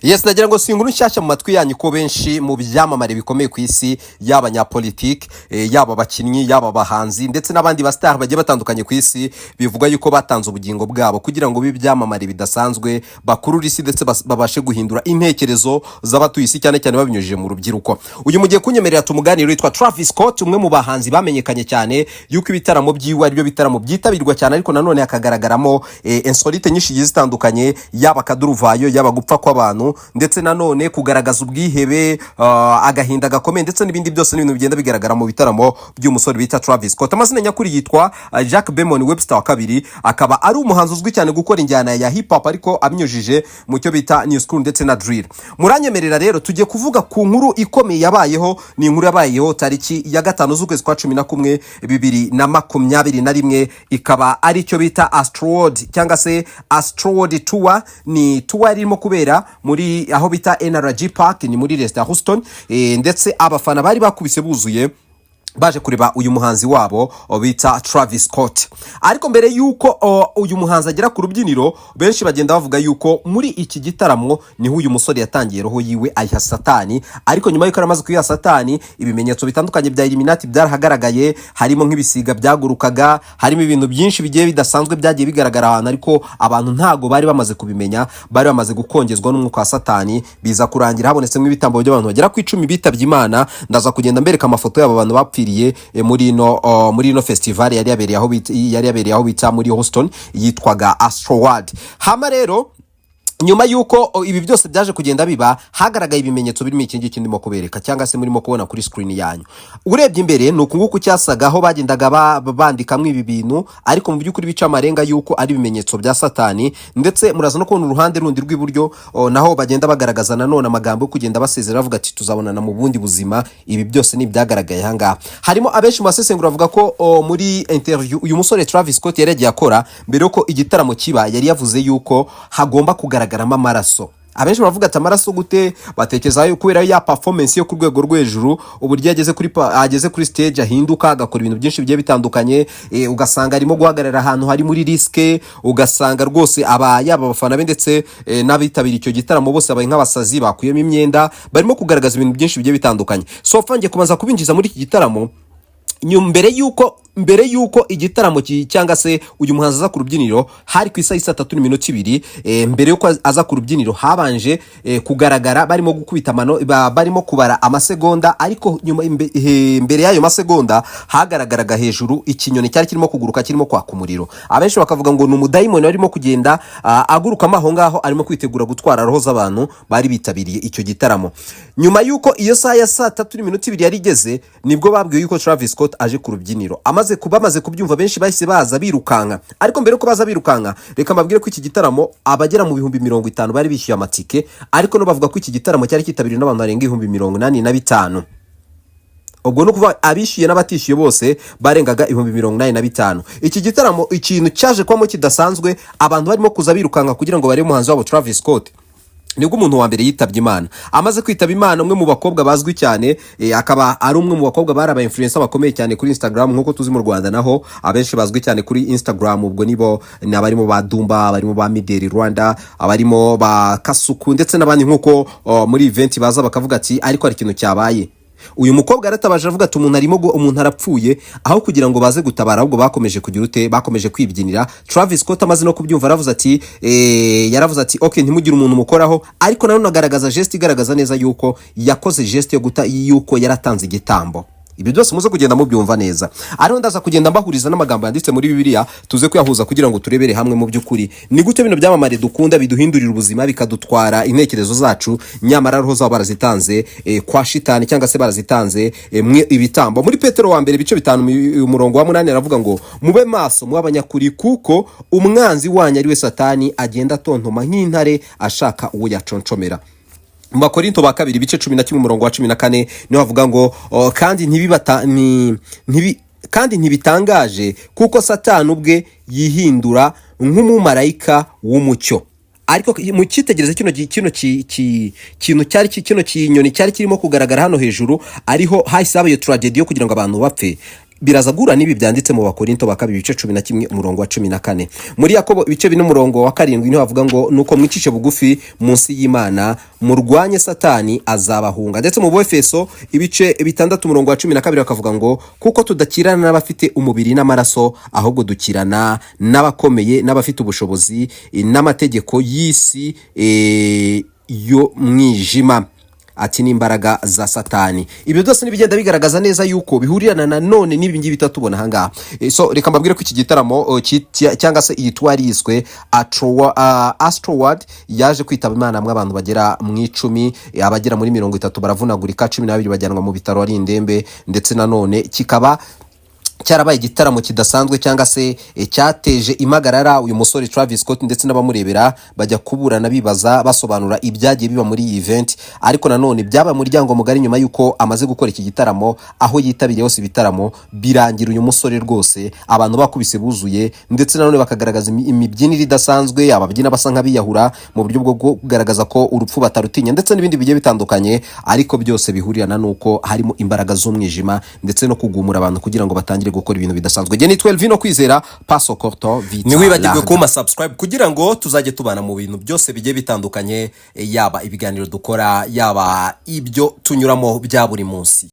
Yes, nagira ngo singuru nshyashya mu matwi yanyu ko benshi mu byamamare bikomeye ku isi yaba abanyapolitike yaba abakinnyi yaba abahanzi ndetse n'abandi bastar bagiye batandukanye ku isi bivuga yuko batanze ubugingo bwabo kugira ngo bibyamamare bidasanzwe bakurura isi ndetse babashe guhindura intekerezo z'abatuye isi cyane cyane babinyujije mu rubyiruko. Uyu mugiye kunyemerera tumuganiro yitwa Travis Scott, umwe mu bahanzi bamenyekanye cyane yuko ibitaramo byiwe ari byo bitaramo byitabirwa cyane, ariko nanone hakagaragaramo insolite nyinshi zitandukanye, yaba kaduruvayo yaba gupfa kw'abantu ndetse nanone kugaragaza ubwihebe, agahinda gakomeye ndetse n'ibindi byose n'ibintu bigenda bigaragara mu bitaramo by'umusore bita Travis Scott. Amazina nyakuri yitwa Jack Bemon Webster wa kabiri, akaba ari umuhanzi uzwi cyane gukora injyana ya hip hop ariko abinyujije mu cyo bita new school ndetse na drill. Muranyemerera rero tugiye kuvuga ku nkuru ikomeye yabayeho, ni inkuru yabayeho tariki ya 5 z'ukwezi kwa 11 2021, ikaba ari cyo bita Asteroid cyangwa se Asteroid Tour. Ni tour irimo kubera muri aho bita NRG Park, ni muri Lesta Houston, ndetse abafana bari bakubise buzuye baje kureba uyu muhanzi wabo bita Travis Scott. Ariko mbere yuko uyu muhanzi agera ku rubyiniro, benshi bagenda bavuga yuko muri iki gitaramo niho uyu musore yatangiye roho yiwe ayiha Satani, ariko nyuma yuko aramaze kuyiha Satani ibimenyetso bitandukanye bya Illiminati byarahagaragaye, harimo nk'ibisiga byagurukaga, harimo ibintu byinshi bigiye bidasanzwe byagiye bigaragara ahantu, ariko abantu ntago bari bamaze kubimenya, bari bamaze gukongezwa n'umwuka wa Satani, biza kurangira habonetse nk'ibitambo by'abantu bagera ku 10 bitabye Imana. Ndaza kugenda mbereka amafoto y'abo bantu bapfiriye muri no festival yari yabereye aho bita muri Houston yitwaga Asteroid. Hama rero nyuma yuko ibi byose byaje kugenda biba, hagaragaye ibimenyetso birimo iki ngiki ndimo kubereka cyangwa se murimo kubona kuri screen yanyu. Urebye imbere nuko nguko cyasagaho bagendaga bandikamwe ibi bintu, ariko mu by'ukuri bica amarenga yuko ari ibimenyetso bya Satani. Ndetse muraza no kubona uruhande rundi rw'iburyo naho bagenda bagaragaza nanone amagambo yo kugenda basezera bavuga ati tuzabonana mu bundi buzima. Ibi byose ni byagaragaye hanga. Harimo abenshi mu basesengura bavuga ko muri interview uyu musore Travis Scott yaregiye akora mbere yuko igitaramo kiba, yari yavuze yuko hagomba kugaragara amaraso. Abenshi baravuga ati amaraso gute? Batekeza yuko kubera ya performance yo ku rwego rw'ejuru, uburyo ageze kuri stage ahinduka agakora ibintu byinshi bigiye bitandukanye, ugasanga arimo guhagarara ahantu hari muri riske, ugasanga rwose yaba abafana be ndetse n'abitabira icyo gitaramo bose abaye nk'abasazi bakuyemo imyenda, barimo kugaragaza ibintu byinshi bigiye bitandukanye. So fange kubanza kubinjiza muri iki gitaramo mbere yuko igitaramo cyangwa se uyu muhanzi aza ku rubyiniro, hari ku isaha 3:2, mbere yuko aza ku rubyiniro habanje kugaragara barimo gukubita barimo kubara amasegonda, ariko nyuma mbere y'ayo masegonda hagaragaraga hejuru ikinyoni cyari kirimo kuguruka kirimo kwaka umuriro. Abenshi bakavuga ngo ni umudayimoni warimo kugenda aguruka aho ngaho, arimo kwitegura gutwara roho z'abantu bari bitabiriye icyo gitaramo. Nyuma yuko iyo saha ya 3:2 yari igeze, nibwo babwiye yuko Travis Scott aje ku rubyiniro. Bamaze kubyumva benshi bahise baza birukanka, ariko mbere uko baza birukanka reka mbabwire ko iki gitaramo abagera mu 50,000 bari bishyuye amatike, ariko no bavuga ko iki gitaramo cyari kitabiriwe n'abantu barenga 85,000. Ubwo no kuva abishyuye n'abatishyuye bose barengaga 85,000. Iki gitaramo ikintu cyaje kwamo kidasanzwe, abantu barimo kuza birukanka kugira ngo bare umuhanzi wabo Travis Scott. Nibwo umuntu wa mbere yitabye Imana. Amaze kwitaba Imana, umwe mu bakobwa bazwi cyane, akaba ari umwe mu bakobwa baraba influencer bakomeye cyane kuri Instagram nkuko tuzi mu Rwanda, naho abenshi bazwi cyane kuri Instagram ubwo nibo nabarimo ba Dumba, barimo ba Mideli Rwanda, abarimo ba Kasuku ndetse n'abandi nkuko muri event baza bakavuga ati ariko ari ikintu cyabaye. Uyu mukobwa aratabaje avuga ati umuntu arapfuye, aho kugira ngo baze gutabara ahubwo bakomeje bakomeje kwibyinira. Travis Scott amaze no kubyumva yaravuze ati okay ntimugire umuntu mukoraho, ariko nanone agaragaza geste igaragaza neza yuko yakoze geste yuko yaratanze igitambo. Ibi byose muze kugenda mubyumva neza. Ariho ndaza kugenda mbahuriza n'amagambo yanditse muri Bibiliya tuze kuyahuza kugira ngo turebere hamwe mu by'ukuri ni gute bino byamamare dukunda biduhindurira ubuzima bikadutwara intekerezo zacu, nyamara roho zabo barazitanze kwa shitani cyangwa se barazitanze ibitambo. Muri Petero wa mbere bice 5 umurongo wa 8 aravuga ngo mube maso mw'abanyakuri, kuko umwanzi wanyu ari we Satani agenda tontoma nk'intare ashaka uwo yaconcomera. Mu Bakorinto ba kabiri bice 11 umurongo wa 14 niho havuga ngo kandi ntibitangaje kuko Satani ubwe yihindura nk'umumarayika w'umucyo. Ariko mu cyitegereze kino kinyoni cyari kirimo kugaragara hano hejuru, ariho hahise habaye tragedy yo kugira ngo abantu bapfe. biraza guhura n'ibi byanditse mu Bakorinto ba kabiri ibice 11 umurongo wa 14. Muri Yakobo ibice 4 umurongo wa 7 niho havuga ngo nuko mwicishe bugufi munsi y'Imana murwanye Satani azabahunga. Ndetse mu Efeso ibice 6 umurongo wa 12 bakavuga ngo kuko tudakirana n'abafite umubiri n'amaraso ahubwo dukirana n'abakomeye n'abafite ubushobozi n'amategeko y'isi yo mwijima, ati n'imbaraga za Satani. Ibyo byose nibigenda bigaragaza neza yuko bihurirana na none n'ibi ngibi bitatubona hangaha. So reka mbabwire ko iki gitaramo cyangwa se iyitwari yiswe Astroward yaje kwitaba Imana mwe abantu bagera mu 10, abagera muri 30 baravunagurika, 12 bajyanwa mu bitaro ari indembe, ndetse na none kikaba cyarabaye igitaramo kidasanzwe cyangwa se cyateje impagarara. Uyu musore Travis Scott ndetse n'abamurebera bajya kuburana bibaza basobanura ibyagiye biba muri iyi event, ariko nanone byaba muryango mugari nyuma yuko amaze gukora iki gitaramo, aho yitabiriye hose ibitaramo birangira uyu musore rwose abantu bakubise buzuye, ndetse nanone bakagaragaza imibyinire idasanzwe, ababyina basa nk'abiyahura mu buryo bwo kugaragaza ko urupfu batarutinya, ndetse n'ibindi bigiye bitandukanye, ariko byose bihurirana nuko harimo imbaraga z'umwijima ndetse no kugumura abantu kugira ngo batangire gukora ibintu bidasanzwe. Geni 12 no kwizera Paso Corto Vita. Ni wibagirwe kuma subscribe kugira ngo tuzajye tubana mu bintu byose bigiye bitandukanye, yaba ibiganiro dukora, yaba ibyo tunyuramo bya buri munsi.